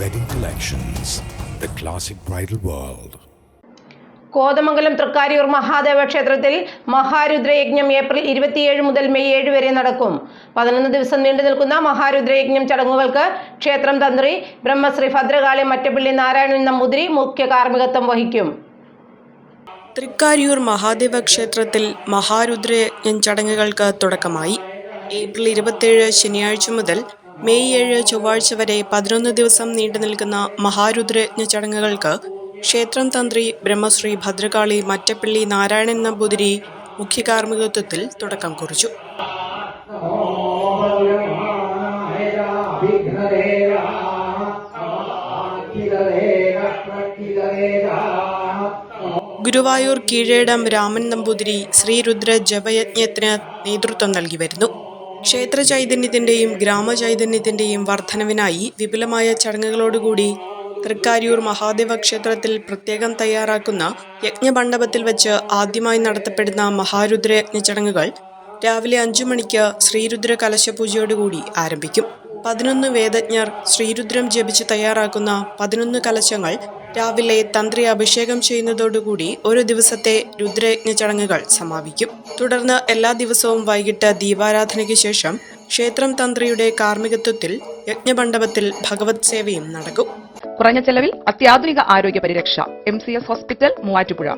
Wedding Collections, the classic bridal world. Kothamangalam Thrikkariyoor Mahadeva ക്ഷേത്രത്തിൽ മഹാരുദ്രയജ്ഞം April 27 മുതൽ May 7 വരെ നടക്കും. 11 ദിവസം നീണ്ടു നിൽക്കുന്ന മഹാരുദ്രയജ്ഞം ചടങ്ങുകൾക്ക് ക്ഷേത്രം തന്ത്രി ബ്രഹ്മശ്രീ ഭദ്രകാളി മറ്റപ്പള്ളി നാരായണൻ നമ്പൂതിരി മുഖ്യ കാർമ്മികത്വം വഹിക്കും. തൃക്കാരിയൂർ മഹാദേവ ക്ഷേത്രത്തിൽ മഹാരുദ്രയജ്ഞം ചടങ്ങുകൾക്ക് തുടക്കമായി. ഏപ്രിൽ 27 ശനിയാഴ്ച മുതൽ മെയ് 7 ചൊവ്വാഴ്ച വരെ 11 ദിവസം നീണ്ടു നിൽക്കുന്ന മഹാരുദ്രയജ്ഞ ചടങ്ങുകൾക്ക് ക്ഷേത്രം തന്ത്രി ബ്രഹ്മശ്രീ ഭദ്രകാളി മറ്റപ്പള്ളി നാരായണൻ നമ്പൂതിരി മുഖ്യ കാർമ്മികത്വത്തിൽ തുടക്കം കുറിച്ചു. ഗുരുവായൂർ കീഴേടം രാമൻ നമ്പൂതിരി ശ്രീരുദ്ര ജപയജ്ഞത്തിന് നേതൃത്വം നൽകി വരുന്നു. ക്ഷേത്ര ചൈതന്യത്തിന്റെയും ഗ്രാമചൈതന്യത്തിന്റെയും വർധനവിനായി വിപുലമായ ചടങ്ങുകളോടുകൂടി തൃക്കാരിയൂർ മഹാദേവ ക്ഷേത്രത്തിൽ പ്രത്യേകം തയ്യാറാക്കുന്ന യജ്ഞമണ്ഡപത്തിൽ വെച്ച് ആദ്യമായി നടത്തപ്പെടുന്ന മഹാരുദ്രയജ്ഞ ചടങ്ങുകൾ രാവിലെ 5 മണിക്ക് ശ്രീരുദ്ര കലശപൂജയോടുകൂടി ആരംഭിക്കും. 11 വേദജ്ഞർ ശ്രീരുദ്രം ജപിച്ച് തയ്യാറാക്കുന്ന 11 കലശങ്ങൾ രാവിലെ തന്ത്രി അഭിഷേകം ചെയ്യുന്നതോടുകൂടി ഒരു ദിവസത്തെ രുദ്രയജ്ഞ ചടങ്ങുകൾ സമാപിക്കും. തുടർന്ന് എല്ലാ ദിവസവും വൈകിട്ട് ദീപാരാധനയ്ക്ക് ശേഷം ക്ഷേത്രം തന്ത്രിയുടെ കാർമ്മികത്വത്തിൽ യജ്ഞമണ്ഡപത്തിൽ ഭഗവത് സേവയും നടക്കും. കുറഞ്ഞ ചെലവിൽ അത്യാധുനിക ആരോഗ്യ പരിരക്ഷ. MCS hospital, Muvattupuzha.